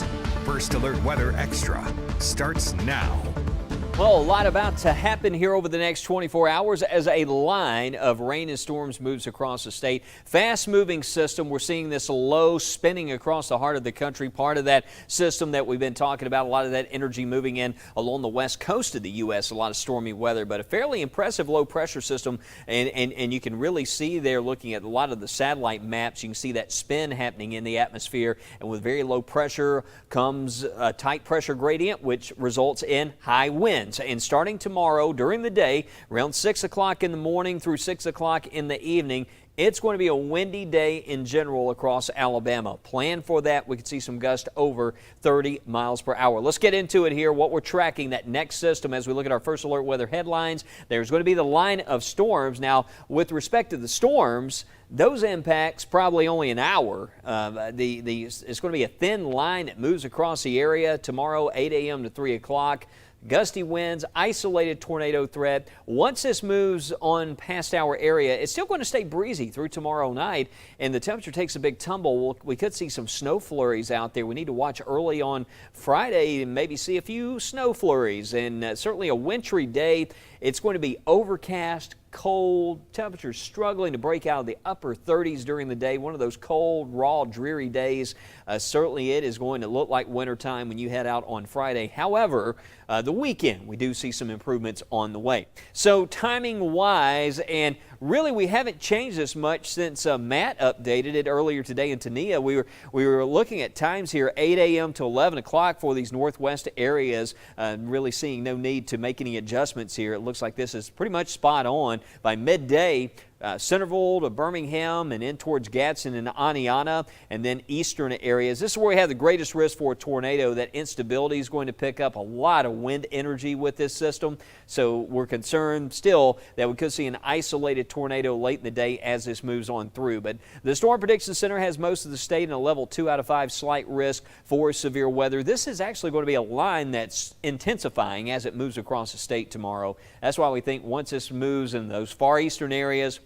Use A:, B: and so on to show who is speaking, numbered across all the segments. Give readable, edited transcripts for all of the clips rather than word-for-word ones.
A: news. First Alert Weather Extra starts now.
B: Well, a lot about to happen here over the next 24 hours as a line of rain and storms moves across the state. Fast moving system. We're seeing this low spinning across the heart of the country. Part of that system that we've been talking about, a lot of that energy moving in along the west coast of the U.S. A lot of stormy weather, but a fairly impressive low pressure system. And you can really see there, looking at a lot of the satellite maps, you can see that spin happening in the atmosphere. And with very low pressure comes a tight pressure gradient, which results in high winds. And starting tomorrow during the day, around 6 o'clock in the morning through 6 o'clock in the evening, it's going to be a windy day in general across Alabama. Plan for that. We could see some gusts over 30 miles per hour. Let's get into it here, what we're tracking, that next system as we look at our First Alert weather headlines. There's going to be the line of storms. Now, with respect to the storms, those impacts probably only an hour. It's going to be a thin line that moves across the area tomorrow, 8 a.m. to 3 o'clock. Gusty winds, isolated tornado threat. Once this moves on past our area, it's still going to stay breezy through tomorrow night, and the temperature takes a big tumble. We could see some snow flurries out there. We need to watch early on Friday and maybe see a few snow flurries, and certainly a wintry day. It's going to be overcast, cold, temperatures struggling to break out of the upper 30s during the day. One of those cold, raw, dreary days. Certainly it is going to look like wintertime when you head out on Friday. However, the weekend, we do see some improvements on the way. So timing-wise, and really we haven't changed this much since Matt updated it earlier today in Tania. We were looking at times here, 8 a.m. to 11 o'clock for these northwest areas, really seeing no need to make any adjustments here. It looks like this is pretty much spot on. By midday, Centerville to Birmingham and in towards Gadsden and Aniana, and then eastern areas. This is where we have the greatest risk for a tornado. That instability is going to pick up a lot of wind energy with this system. So we're concerned still that we could see an isolated tornado late in the day as this moves on through. But the Storm Prediction Center has most of the state in a level 2 out of 5 slight risk for severe weather. This is actually going to be a line that's intensifying as it moves across the state tomorrow. That's why we think once this moves in those far eastern areas,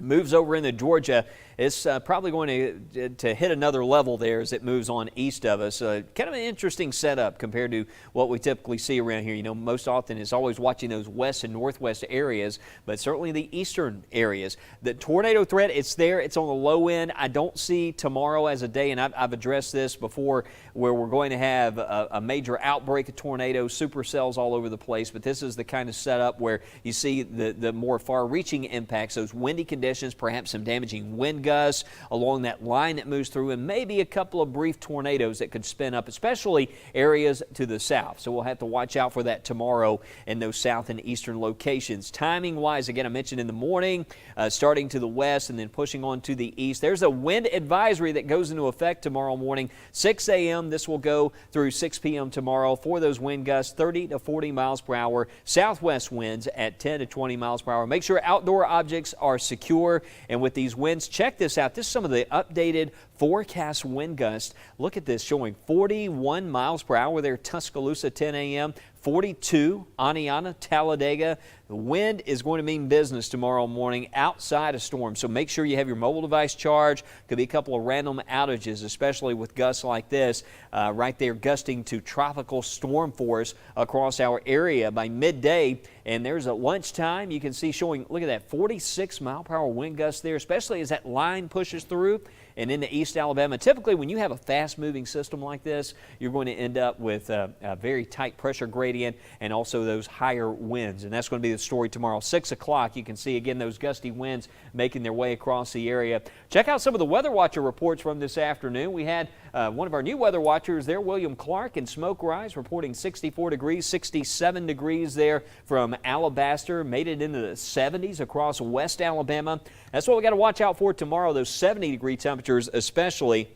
B: moves over into Georgia, it's probably going to hit another level there as it moves on east of us. Kind of an interesting setup compared to what we typically see around here. You know, most often it's always watching those west and northwest areas, but certainly the eastern areas. The tornado threat, it's there. It's on the low end. I don't see tomorrow as a day, and I've addressed this before, where we're going to have a major outbreak of tornadoes, supercells all over the place. But this is the kind of setup where you see the more far-reaching impacts, those windy conditions, perhaps some damaging wind gusts along that line that moves through, and maybe a couple of brief tornadoes that could spin up, especially areas to the south. So we'll have to watch out for that tomorrow in those south and eastern locations. Timing-wise, again, I mentioned in the morning, starting to the west and then pushing on to the east. There's a wind advisory that goes into effect tomorrow morning, 6 a.m. This will go through 6 p.m. tomorrow for those wind gusts, 30 to 40 miles per hour, southwest winds at 10 to 20 miles per hour. Make sure outdoor objects are secure, and with these winds, check this out. This is some of the updated forecast wind gusts. Look at this, showing 41 miles per hour there, Tuscaloosa, 10 a.m., 42, Aniana, Talladega. The wind is going to mean business tomorrow morning outside of storms, so make sure you have your mobile device charged. Could be a couple of random outages, especially with gusts like this, right there gusting to tropical storm force across our area by midday. And there's a lunchtime, you can see showing, look at that, 46 mile per hour wind gusts there, especially as that line pushes through and into East Alabama. Typically, when you have a fast-moving system like this, you're going to end up with a very tight pressure gradient and also those higher winds. And that's going to be the story tomorrow. 6 o'clock, you can see, again, those gusty winds making their way across the area. Check out some of the Weather Watcher reports from this afternoon. We had one of our new weather watchers there, William Clark in Smoke Rise, reporting 64 degrees, 67 degrees there from Alabaster. Made it into the 70s across West Alabama. That's what we got to watch out for tomorrow, those 70-degree temperatures, especially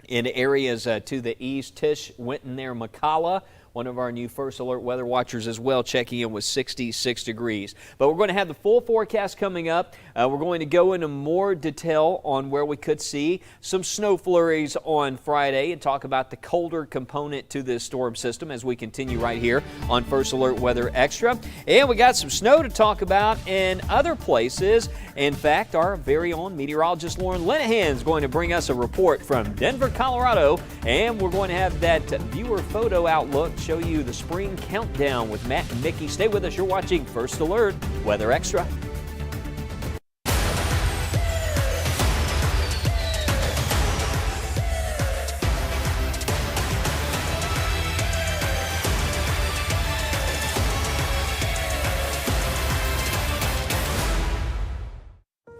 B: in areas to the east. Tish, Winton there, McCalla. one of our new First Alert weather watchers as well, checking in with 66 degrees. But we're going to have the full forecast coming up. We're going to go into more detail on where we could see some snow flurries on Friday and talk about the colder component to this storm system as we continue right here on First Alert Weather Extra. And we got some snow to talk about in other places. In fact, our very own meteorologist Lauren Linehan is going to bring us a report from Denver, Colorado, and we're going to have that viewer photo outlook show you the spring countdown with Matt and Mickey. Stay with us. You're watching First Alert Weather Extra.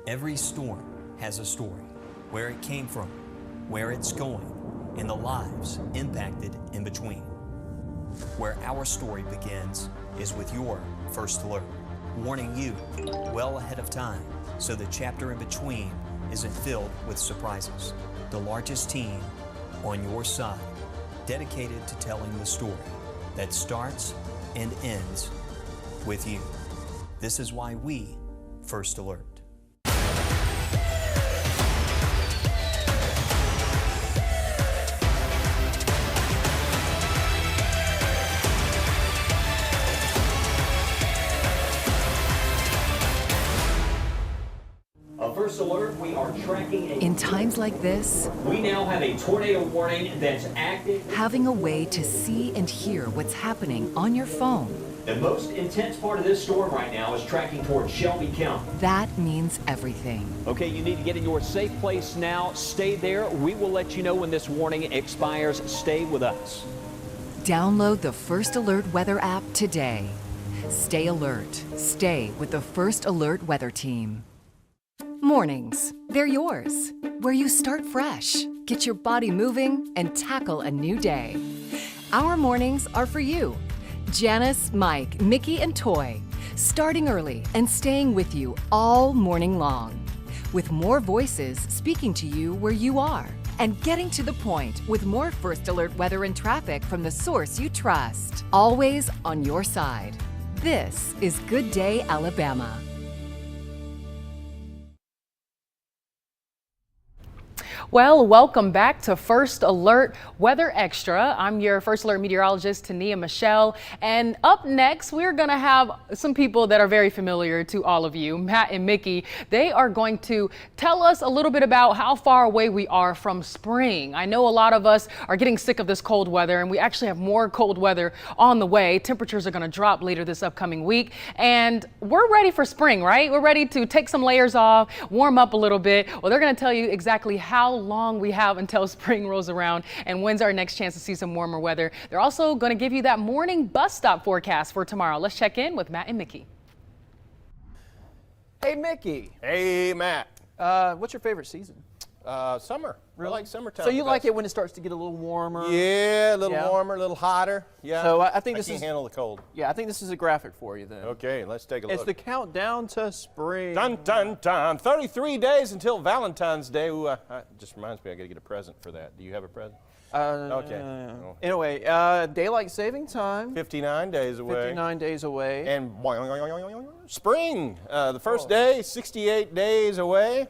C: Every storm has a story, where it came from, where it's going, and the lives impacted in between. Where our story begins is with your First Alert, warning you well ahead of time so the chapter in between isn't filled with surprises. The largest team on your side, dedicated to telling the story that starts and ends with you. This is why we First Alert.
B: First Alert, we are tracking
D: In times like this,
B: we now have a tornado warning that's active.
D: having a way to see and hear what's happening on your phone,
B: The most intense part of this storm right now is tracking towards Shelby County.
D: that means everything.
B: Okay, you need to get in your safe place now. Stay there. We will let you know when this warning expires. Stay with us.
D: Download the First Alert Weather app today. Stay alert. Stay with the First Alert Weather Team. Mornings, they're yours. Where you start fresh, get your body moving, and tackle a new day. Our mornings are for you. Janice, Mike, Mickey, and Toy, starting early and staying with you all morning long. With more voices speaking to you where you are, and getting to the point with more First Alert weather and traffic from the source you trust. Always on your side. This is Good Day, Alabama.
E: Well, welcome back to First Alert Weather Extra. I'm your First Alert meteorologist, Tania Michelle. And up next, we're going to have some people that are very familiar to all of you, Matt and Mickey. They are going to tell us a little bit about how far away we are from spring. I know a lot of us are getting sick of this cold weather, and we actually have more cold weather on the way. Temperatures are going to drop later this upcoming week, and we're ready for spring, right? We're ready to take some layers off, warm up a little bit. Well, they're going to tell you exactly how long we have until spring rolls around and when's our next chance to see some warmer weather. They're also going to give you that morning bus stop forecast for tomorrow. Let's check in with Matt and Mickey.
F: Hey, Mickey.
G: Hey, Matt.
F: What's your favorite season?
G: Summer.
F: Really?
G: I like summertime.
F: So you
G: the
F: like
G: best.
F: it when it starts to get a little warmer?
G: Yeah, a little
F: Yeah.
G: warmer, a little hotter. Yeah.
F: So I think this
G: can't
F: is
G: handle the cold.
F: Yeah, I think this is a graphic for you then.
G: Okay, let's take a
F: It's
G: look.
F: the countdown to spring.
G: Dun dun dun. 33 days until Valentine's Day. Ooh, just reminds me I got to get a present for that. Do you have a present? Okay. Oh.
F: Anyway, daylight saving time.
G: 59 days away.
F: 59 days away.
G: And spring. The first day, 68 days away.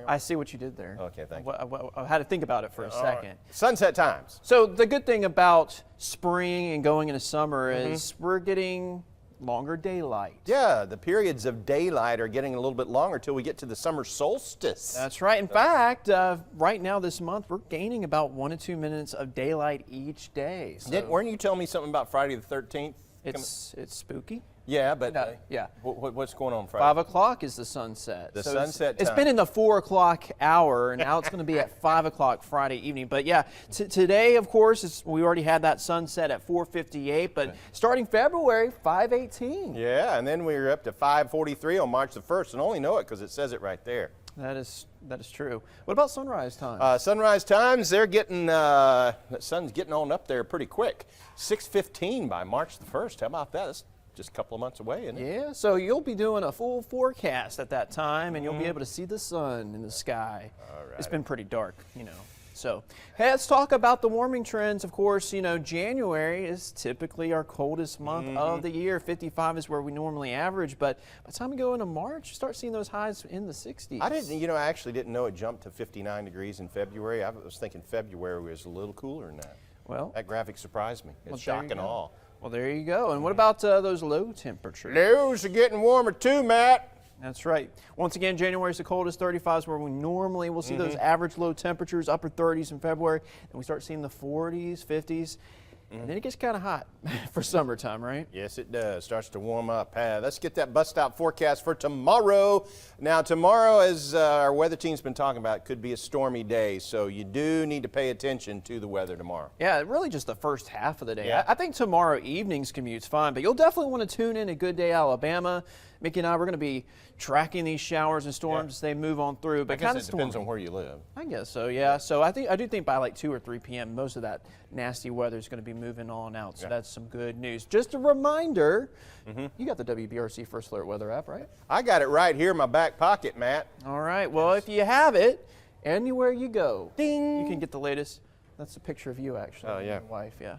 F: I see what you did there.
G: Okay, thank you.
F: I had to think about it for a second.
G: Sunset times.
F: So the good thing about spring and going into summer is we're getting longer daylight.
G: Yeah, the periods of daylight are getting a little bit longer till we get to the summer solstice.
F: That's right. In fact, right now this month, we're gaining about 1 to 2 minutes of daylight each day. So
G: Weren't you telling me something about Friday the 13th?
F: it's spooky.
G: Yeah, but
F: Yeah.
G: what's going on Friday?
F: 5 o'clock is the sunset.
G: The
F: So
G: sunset
F: It's
G: time.
F: been in the 4 o'clock hour, and now it's going to be at 5 o'clock Friday evening. But yeah, today, of course, we already had that sunset at 4:58. But starting February, 5:18.
G: Yeah, and then we were up to 5:43 on March the 1st, and only know it because it says it right there.
F: That is true. What about sunrise time?
G: Sunrise times, they're getting, the sun's getting on up there pretty quick. 6:15 by March the 1st. How about that? That's just a couple of months away, isn't it?
F: Yeah, so you'll be doing a full forecast at that time, and you'll be able to see the sun in the sky.
G: All right.
F: It's been pretty dark, you know. So, hey, let's talk about the warming trends. Of course, you know, January is typically our coldest month of the year. 55 is where we normally average, but by the time we go into March, you start seeing those highs in the 60s.
G: I actually didn't know it jumped to 59 degrees in February. I was thinking February was a little cooler than that.
F: Well,
G: that graphic surprised me. It's shock and awe.
F: Well, there you go. And what about those low temperatures?
G: Lows are getting warmer too, Matt.
F: That's right. Once again, January is the coldest. 35 is where we normally will see those average low temperatures, upper 30s in February. And we start seeing the 40s, 50s. And then it gets kind of hot for summertime, right?
G: Yes, it does. Starts to warm up. Let's get that bust out forecast for tomorrow. Now, tomorrow, as our weather team's been talking about, could be a stormy day. So you do need to pay attention to the weather tomorrow.
F: Yeah, really just the first half of the day.
G: Yeah.
F: I think tomorrow evening's commute's fine, but you'll definitely want to tune in to Good Day Alabama. Mickey and I, we're going to be tracking these showers and storms as they move on through. But
G: I guess it depends on where you live.
F: I guess so, yeah. So I do think by like 2 or 3 p.m., most of that nasty weather is going to be moving on out. So that's some good news. Just a reminder, you got the WBRC First Alert Weather app, right?
G: I got it right here in my back pocket, Matt.
F: All right. Well, if you have it, anywhere you go,
G: Ding!
F: you can get the latest. That's a picture of you, actually.
G: Oh, yeah.
F: Your wife, yeah.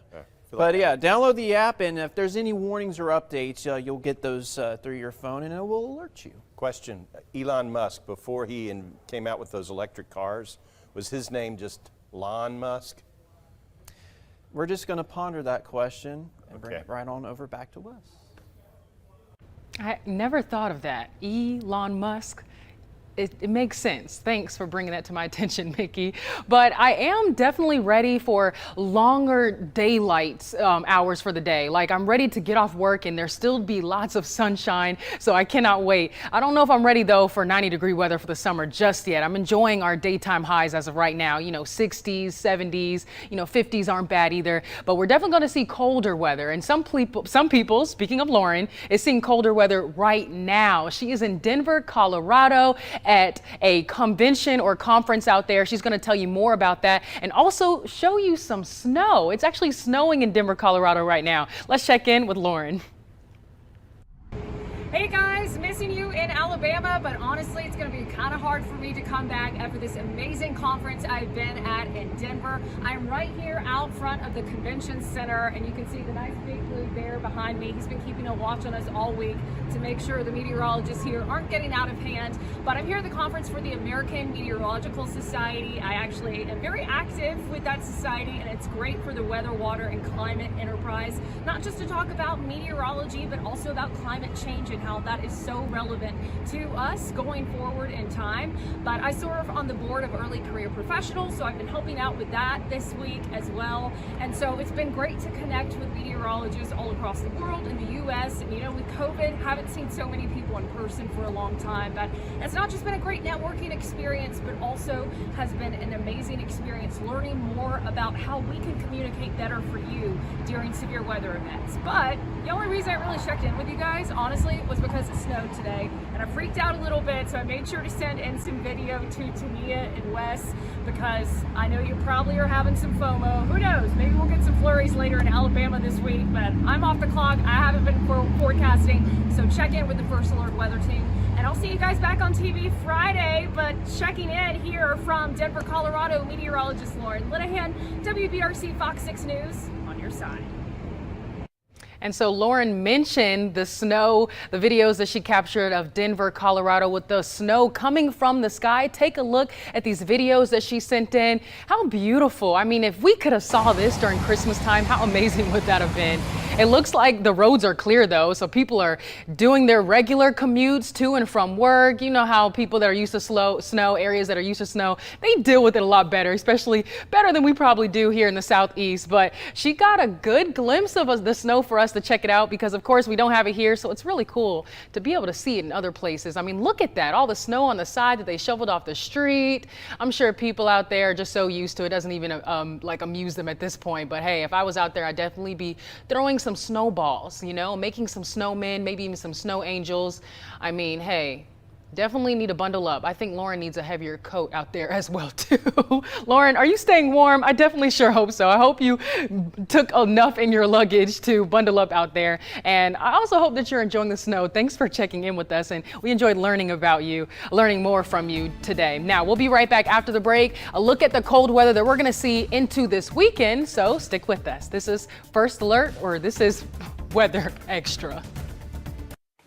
G: But
F: yeah, download the app, and if there's any warnings or updates, you'll get those through your phone, and it will alert you.
G: Question, Elon Musk, before he came out with those electric cars, was his name just Lon Musk?
F: We're just going to ponder that question and bring it right on over back to Wes.
E: I never thought of that. Elon Musk. It makes sense. Thanks for bringing that to my attention, Mickey. But I am definitely ready for longer daylight hours for the day. Like, I'm ready to get off work and there still be lots of sunshine, so I cannot wait. I don't know if I'm ready, though, for 90-degree weather for the summer just yet. I'm enjoying our daytime highs as of right now. You know, 60s, 70s, 50s aren't bad either. But we're definitely going to see colder weather. And some people, speaking of Lauren, is seeing colder weather right now. She is in Denver, Colorado, at a convention or conference out there. She's going to tell you more about that and also show you some snow. It's actually snowing in Denver, Colorado right now. Let's check in with Lauren.
H: Hey guys, missing you in Alabama, but honestly, it's going to be kind of hard for me to come back after this amazing conference I've been at in Denver. I'm right here out front of the convention center, and you can see the nice big blue bear behind me. He's been keeping a watch on us all week to make sure the meteorologists here aren't getting out of hand. But I'm here at the conference for the American Meteorological Society. I actually am very active with that society, and it's great for the weather, water, and climate enterprise, not just to talk about meteorology, but also about climate change and how that is so relevant to us going forward in time. But I serve on the board of Early Career Professionals, so I've been helping out with that this week as well. And so it's been great to connect with meteorologists all across the world, in the U.S. And with COVID, haven't seen so many people in person for a long time. But it's not just been a great networking experience, but also has been an amazing experience learning more about how we can communicate better for you during severe weather events. But the only reason I really checked in with you guys, honestly, was because it snowed today, and I freaked out a little bit, so I made sure to send in some video to Tania and Wes, because I know you probably are having some FOMO. Who knows? Maybe we'll get some flurries later in Alabama this week, but I'm off the clock. I haven't been forecasting, so check in with the First Alert Weather Team, and I'll see you guys back on TV Friday. But checking in here from Denver, Colorado, meteorologist Lauren Linehan, WBRC Fox 6 News, on your side.
E: And so Lauren mentioned the snow, the videos that she captured of Denver, Colorado, with the snow coming from the sky. Take a look at these videos that she sent in. How beautiful. I mean, if we could have saw this during Christmas time, how amazing would that have been? It looks like the roads are clear, though, so people are doing their regular commutes to and from work. You know how people that are used to snow, areas that are used to snow, they deal with it a lot better, especially better than we probably do here in the Southeast. But she got a good glimpse of the snow for us to check it out, because of course we don't have it here, so it's really cool to be able to see it in other places. I mean, look at that, all the snow on the side that they shoveled off the street. I'm sure people out there are just so used to it, doesn't even like amuse them at this point. But hey, if I was out there, I'd definitely be throwing some snowballs, making some snowmen, maybe even some snow angels. I mean, hey, Definitely need to bundle up. I think Lauren needs a heavier coat out there as well too. Lauren, are you staying warm? I definitely sure hope so. I hope you took enough in your luggage to bundle up out there. And I also hope that you're enjoying the snow. Thanks for checking in with us, and we enjoyed learning about you, learning more from you today. Now, we'll be right back after the break. A look at the cold weather that we're going to see into this weekend, so stick with us. This is First Alert, or this is Weather Extra.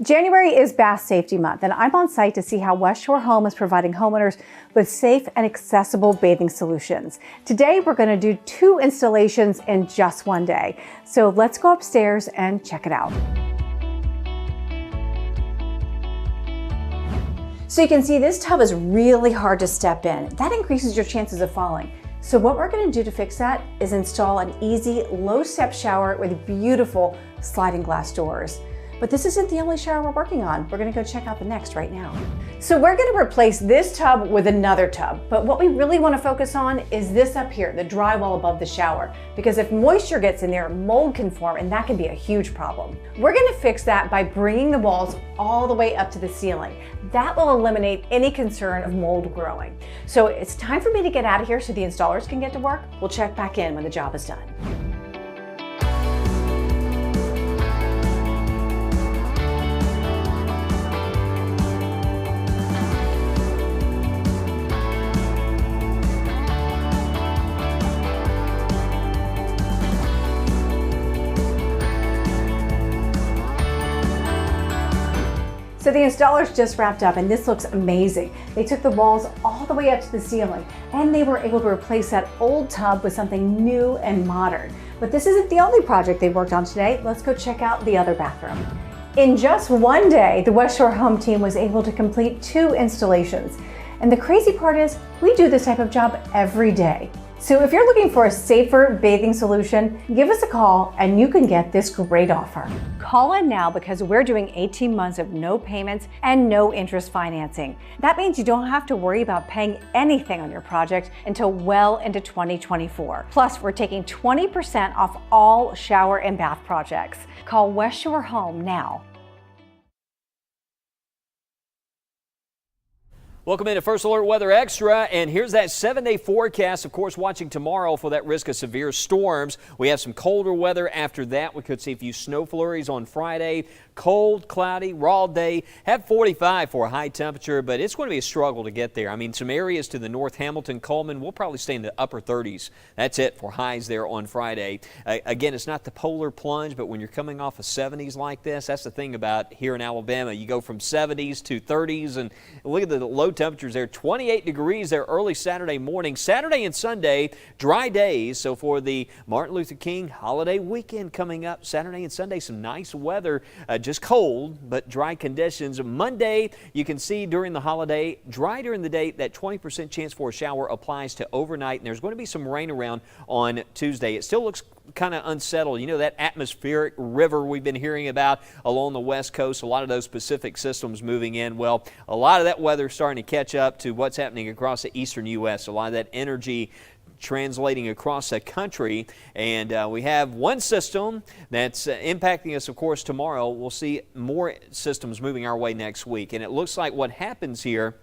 I: January is Bath Safety Month, and I'm on site to see how West Shore Home is providing homeowners with safe and accessible bathing solutions. Today, we're going to do 2 installations in just one day. So let's go upstairs and check it out. So you can see this tub is really hard to step in. That increases your chances of falling. So what we're going to do to fix that is install an easy, low-step shower with beautiful sliding glass doors. But this isn't the only shower we're working on. We're gonna go check out the next right now. So we're gonna replace this tub with another tub, but what we really wanna focus on is this up here, the drywall above the shower, because if moisture gets in there, mold can form, and that can be a huge problem. We're gonna fix that by bringing the walls all the way up to the ceiling. That will eliminate any concern of mold growing. So it's time for me to get out of here so the installers can get to work. We'll check back in when the job is done. So the installers just wrapped up, and this looks amazing. They took the walls all the way up to the ceiling, and they were able to replace that old tub with something new and modern. But this isn't the only project they worked on today. Let's go check out the other bathroom. In just one day, the West Shore Home team was able to complete 2 installations. And the crazy part is, we do this type of job every day. So if you're looking for a safer bathing solution, give us a call and you can get this great offer. Call in now because we're doing 18 months of no payments and no interest financing. That means you don't have to worry about paying anything on your project until well into 2024. Plus, we're taking 20% off all shower and bath projects. Call West Shore Home now.
B: Welcome into First Alert Weather Extra, and here's that 7-day forecast. Of course, watching tomorrow for that risk of severe storms. We have some colder weather after that. We could see a few snow flurries on Friday. Cold, cloudy, raw day. Have 45 for a high temperature, but it's going to be a struggle to get there. I mean, some areas to the north, Hamilton, Coleman, we'll probably stay in the upper 30s. That's it for highs there on Friday. Again, it's not the polar plunge, but when you're coming off of 70s like this, that's the thing about here in Alabama. You go from 70s to 30s, and look at the low temperatures there. 28 degrees there early Saturday morning. Saturday and Sunday, dry days. So for the Martin Luther King holiday weekend coming up, Saturday and Sunday, some nice weather. Just cold, but dry conditions. Monday, you can see during the holiday, dry during the day, that 20% chance for a shower applies to overnight, and there's going to be some rain around on Tuesday. It still looks kind of unsettled. You know, that atmospheric river we've been hearing about along the west coast, a lot of those Pacific systems moving in. Well, a lot of that weather starting to catch up to what's happening across the eastern U.S. A lot of that energy translating across the country, and we have one system that's impacting us, of course, tomorrow. We'll see more systems moving our way next week, and it looks like what happens here,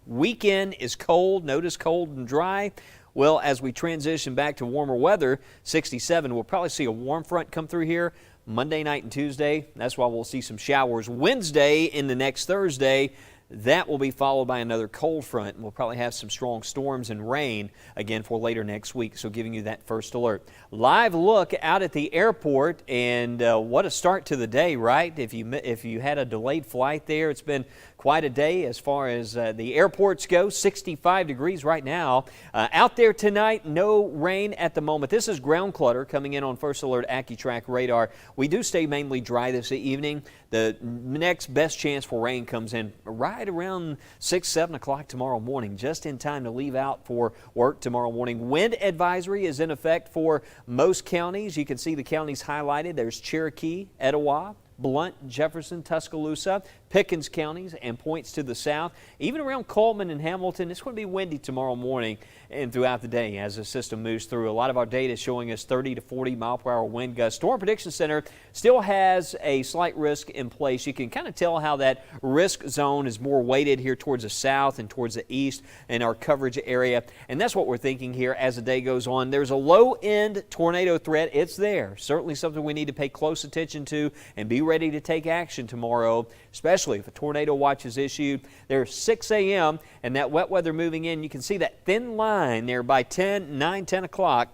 B: weekend is cold, notice cold and dry. Well, as we transition back to warmer weather, 67, we'll probably see a warm front come through here Monday night and Tuesday. That's why we'll see some showers Wednesday into next Thursday. That will be followed by another cold front, and we'll probably have some strong storms and rain again for later next week, so giving you that first alert. Live look out at the airport, and what a start to the day, right? If you had a delayed flight there, it's been quite a day as far as the airports go. 65 degrees right now. Out there tonight, no rain at the moment. This is ground clutter coming in on First Alert AccuTrack radar. We do stay mainly dry this evening. The next best chance for rain comes in right around 6, 7 o'clock tomorrow morning, just in time to leave out for work tomorrow morning. Wind advisory is in effect for most counties. You can see the counties highlighted. There's Cherokee, Etowah, Blount, Jefferson, Tuscaloosa, Pickens counties and points to the south. Even around Coleman and Hamilton, it's going to be windy tomorrow morning and throughout the day as the system moves through. A lot of our data is showing us 30 to 40 mile per hour wind gusts. Storm Prediction Center still has a slight risk in place. You can kind of tell how that risk zone is more weighted here towards the south and towards the east in our coverage area. And that's what we're thinking here as the day goes on. There's a low-end tornado threat. It's there. Certainly something we need to pay close attention to and be ready to take action tomorrow, especially if a tornado watch is issued. There's 6 a.m. and that wet weather moving in. You can see that thin line there by 9, 10 o'clock.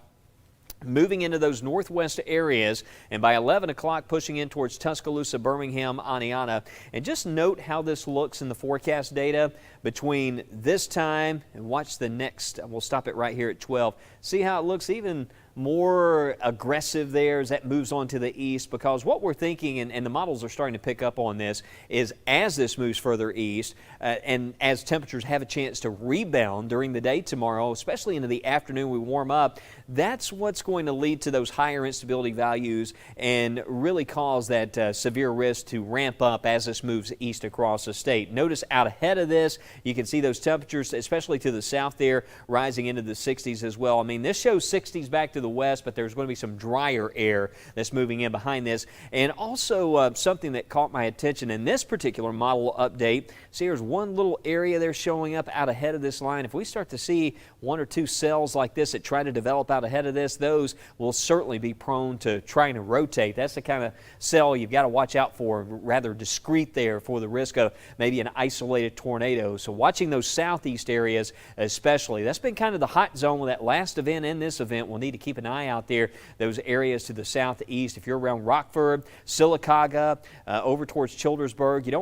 B: Moving into those northwest areas, and by 11 o'clock pushing in towards Tuscaloosa, Birmingham, Aniana. And just note how this looks in the forecast data between this time and watch the next. We'll stop it right here at 12. See how it looks even more aggressive there as that moves on to the east, because what we're thinking, and the models are starting to pick up on this, is as this moves further east and as temperatures have a chance to rebound during the day tomorrow, especially into the afternoon, we warm up, that's what's going to lead to those higher instability values and really cause that severe risk to ramp up as this moves east across the state. Notice out ahead of this, you can see those temperatures, especially to the south there, rising into the 60s as well. I mean, this shows 60s back to the west, but there's going to be some drier air that's moving in behind this. And also something that caught my attention in this particular model update, see there's one little area there showing up out ahead of this line. If we start to see 1 or 2 cells like this that try to develop out ahead of this, those will certainly be prone to trying to rotate. That's the kind of cell you've got to watch out for, rather discreet there for the risk of maybe an isolated tornado. So watching those southeast areas especially, that's been kind of the hot zone with that last event and this event. We'll need to keep an eye out there, those areas to the southeast. If you're around Rockford, Sylacauga, over towards Childersburg, you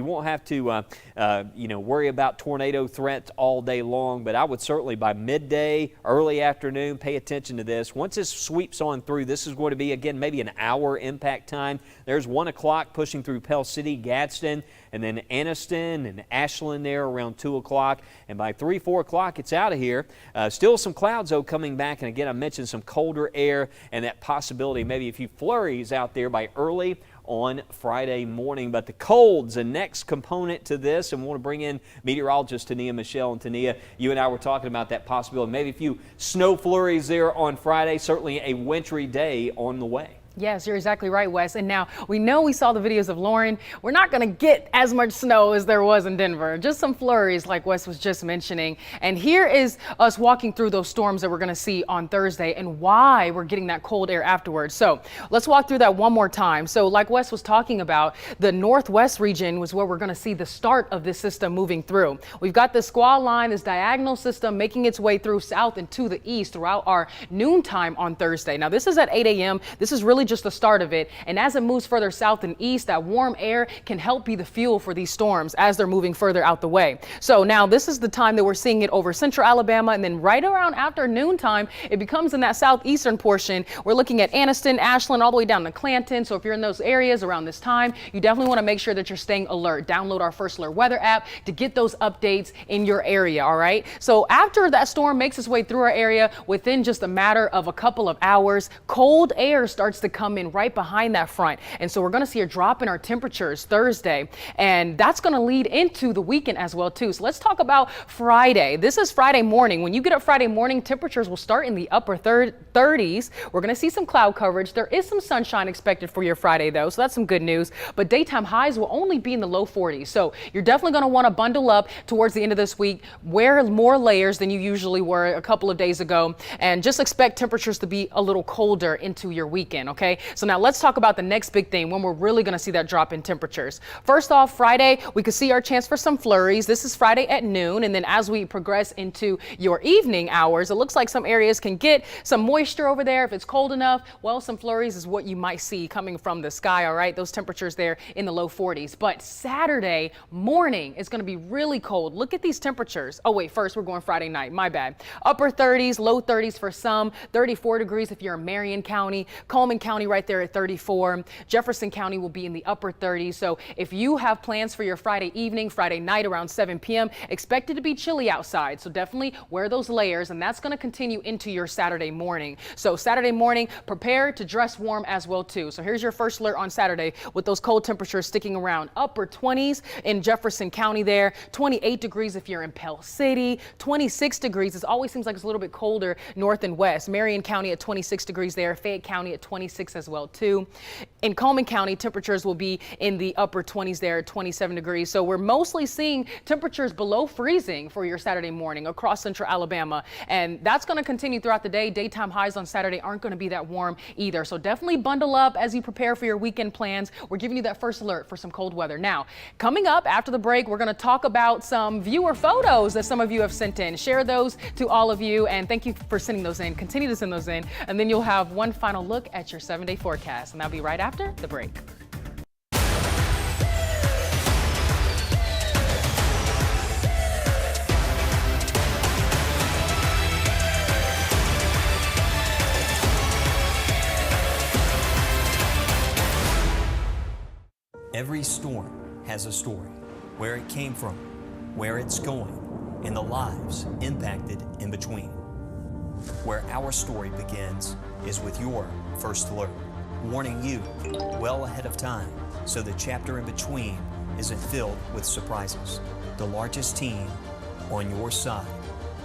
B: won't have to worry about tornado threats all day long, but I would certainly by midday, early afternoon, pay attention to this. Once this sweeps on through, this is going to be, again, maybe an hour impact time. There's 1 o'clock pushing through Pell City, Gadsden, and then Anniston and Ashland there around 2 o'clock. And by 3, 4 o'clock, it's out of here. Still some clouds, though, coming back. And again, I mentioned some colder air and that possibility, maybe a few flurries out there by early on Friday morning. But the cold's the next component to this, and we want to bring in meteorologist Tania Michelle. And Tania, you and I were talking about that possibility. Maybe a few snow flurries there on Friday, certainly a wintry day on the way.
E: Yes, you're exactly right, Wes. And now we saw the videos of Lauren. We're not going to get as much snow as there was in Denver. Just some flurries like Wes was just mentioning. And here is us walking through those storms that we're going to see on Thursday and why we're getting that cold air afterwards. So let's walk through that one more time. So like Wes was talking about, the northwest region was where we're going to see the start of this system moving through. We've got the squall line, this diagonal system making its way through south and to the east throughout our noontime on Thursday. Now this is at 8 a.m. This is really just the start of it. And as it moves further south and east, that warm air can help be the fuel for these storms as they're moving further out the way. So now this is the time that we're seeing it over central Alabama, and then right around afternoon time, it becomes in that southeastern portion. We're looking at Anniston, Ashland, all the way down to Clanton. So if you're in those areas around this time, you definitely want to make sure that you're staying alert. Download our First Alert Weather app to get those updates in your area. All right. So after that storm makes its way through our area, within just a matter of a couple of hours, cold air starts to come in right behind that front. And so we're going to see a drop in our temperatures Thursday, and that's going to lead into the weekend as well too. So let's talk about Friday. This is Friday morning. When you get up Friday morning, temperatures will start in the upper 30s. We're going to see some cloud coverage. There is some sunshine expected for your Friday though, so that's some good news. But daytime highs will only be in the low 40s. So you're definitely going to want to bundle up towards the end of this week, wear more layers than you usually were a couple of days ago, and just expect temperatures to be a little colder into your weekend. Okay. So now let's talk about the next big thing when we're really going to see that drop in temperatures. First off, Friday, we could see our chance for some flurries. This is Friday at noon. And then as we progress into your evening hours, it looks like some areas can get some moisture over there. If it's cold enough, well, some flurries is what you might see coming from the sky. All right. Those temperatures there in the low 40s. But Saturday morning is going to be really cold. Look at these temperatures. Oh, wait, first we're going Friday night. My bad. Upper 30s, low 30s for some, 34 degrees if you're in Marion County, Coleman County. County right there at 34. Jefferson County will be in the upper 30s. So if you have plans for your Friday evening, Friday night around 7 p.m., expect it to be chilly outside. So definitely wear those layers, and that's going to continue into your Saturday morning. So Saturday morning, prepare to dress warm as well too. So here's your first alert on Saturday with those cold temperatures sticking around. Upper 20s in Jefferson County there, 28 degrees if you're in Pell City, 26 degrees. It always seems like it's a little bit colder north and west. Marion County at 26 degrees there, Fayette County at 26 as well too. In Coleman County, temperatures will be in the upper 20s there at 27 degrees. So we're mostly seeing temperatures below freezing for your Saturday morning across central Alabama. And that's going to continue throughout the day. Daytime highs on Saturday aren't going to be that warm either. So definitely bundle up as you prepare for your weekend plans. We're giving you that first alert for some cold weather. Now, coming up after the break, we're going to talk about some viewer photos that some of you have sent in. Share those to all of you, and thank you for sending those in. Continue to send those in, and then you'll have one final look at your 7-day forecast, and that'll be right after the break.
C: Every storm has a story, where it came from, where it's going, and the lives impacted in between. Where our story begins is with your first alert, warning you well ahead of time so the chapter in between isn't filled with surprises. The largest team on your side,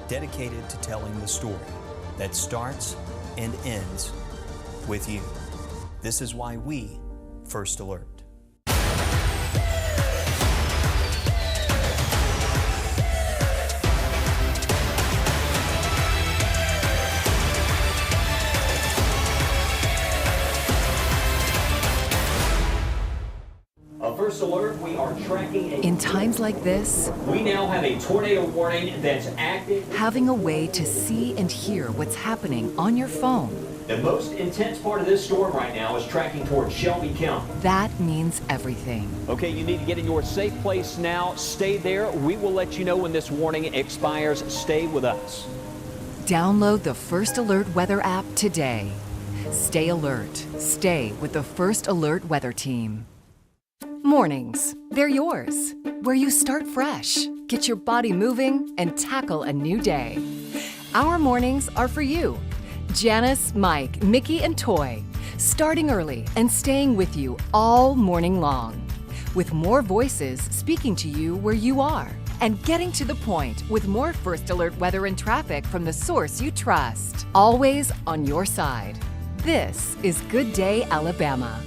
C: dedicated to telling the story that starts and ends with you. This is why we First Alert.
B: First alert, we are tracking
D: In times like this,
B: we now have a tornado warning that's active.
D: having a way to see and hear what's happening on your phone,
B: The most intense part of this storm right now is tracking towards Shelby County.
D: that means everything.
B: Okay, you need to get in your safe place now. Stay there. We will let you know when this warning expires. Stay with us.
D: Download the First Alert Weather app today. Stay alert. Stay with the First Alert Weather Team. Mornings, they're yours. Where you start fresh, get your body moving, and tackle a new day. Our mornings are for you. Janice, Mike, Mickey, and Toy, starting early and staying with you all morning long. With more voices speaking to you where you are, and getting to the point with more First Alert weather and traffic from the source you trust. Always on your side. This is Good Day, Alabama.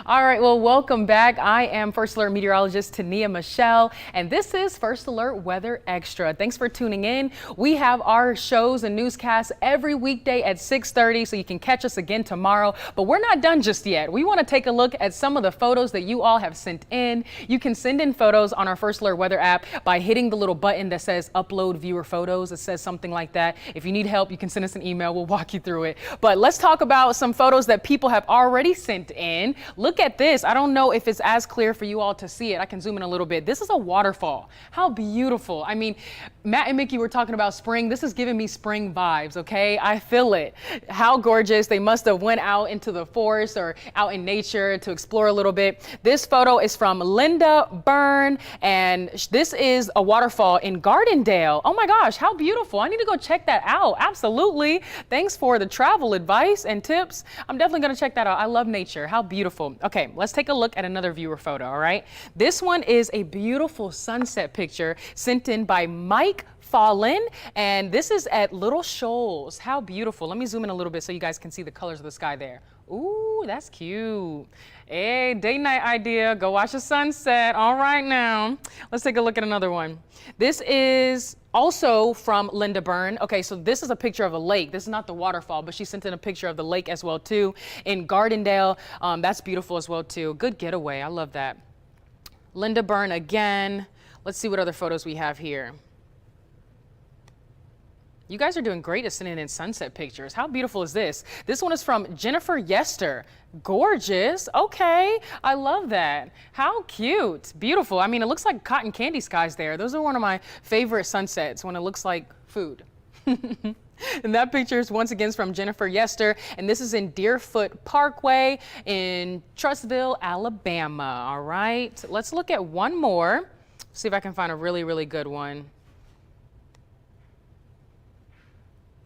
E: All right, well, welcome back. I am First Alert meteorologist Tania Michelle, and this is First Alert Weather Extra. Thanks for tuning in. We have our shows and newscasts every weekday at 6:30, so you can catch us again tomorrow. But we're not done just yet. We want to take a look at some of the photos that you all have sent in. You can send in photos on our First Alert Weather app by hitting the little button that says Upload Viewer Photos. It says something like that. If you need help, you can send us an email. We'll walk you through it. But let's talk about some photos that people have already sent in. Look at this. I don't know if it's as clear for you all to see it. I can zoom in a little bit. This is a waterfall. How beautiful. I mean, Matt and Mickey were talking about spring. This is giving me spring vibes, okay? I feel it. How gorgeous. They must have went out into the forest or out in nature to explore a little bit. This photo is from Linda Byrne, and this is a waterfall in Gardendale. Oh my gosh, how beautiful. I need to go check that out. Absolutely. Thanks for the travel advice and tips. I'm definitely going to check that out. I love nature. How beautiful. Okay, let's take a look at another viewer photo, all right? This one is a beautiful sunset picture sent in by Mike Fallon, and this is at Little Shoals. How beautiful. Let me zoom in a little bit so you guys can see the colors of the sky there. Ooh, that's cute. Hey, date night idea. Go watch the sunset. All right now. Let's take a look at another one. This is also from Linda Byrne. Okay, so this is a picture of a lake. This is not the waterfall, but she sent in a picture of the lake as well too in Gardendale. That's beautiful as well too. Good getaway. I love that. Linda Byrne again. Let's see what other photos we have here. You guys are doing great at sending in sunset pictures. How beautiful is this? This one is from Jennifer Yester. Gorgeous. Okay. I love that. How cute. Beautiful. I mean, it looks like cotton candy skies there. Those are one of my favorite sunsets when it looks like food. And that picture is once again from Jennifer Yester, and this is in Deerfoot Parkway in Trustville, Alabama. All right, let's look at one more. See if I can find a really, really good one.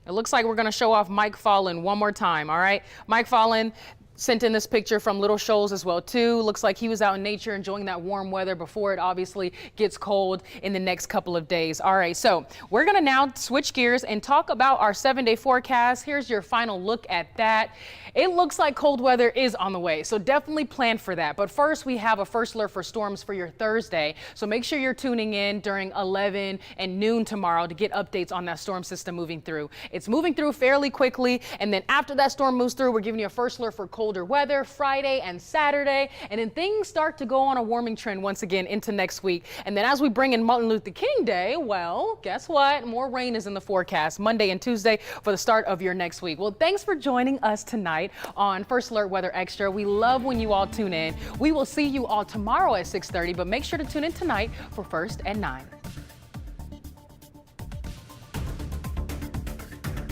E: It looks like we're going to show off Mike Fallon one more time. All right, Mike Fallon sent in this picture from Little Shoals as well too. Looks like he was out in nature enjoying that warm weather before it obviously gets cold in the next couple of days. All right, so we're gonna now switch gears and talk about our 7-day forecast. Here's your final look at that. It looks like cold weather is on the way, so definitely plan for that. But first, we have a first alert for storms for your Thursday. So make sure you're tuning in during 11 and noon tomorrow to get updates on that storm system moving through. It's moving through fairly quickly, and then after that storm moves through, we're giving you a first alert for colder weather Friday and Saturday, and then things start to go on a warming trend once again into next week. And then as we bring in Martin Luther King Day, well, guess what? More rain is in the forecast Monday and Tuesday for the start of your next week. Well, thanks for joining us tonight on First Alert Weather Extra. We love when you all tune in. We will see you all tomorrow at 6:30, but make sure to tune in tonight for First at 9.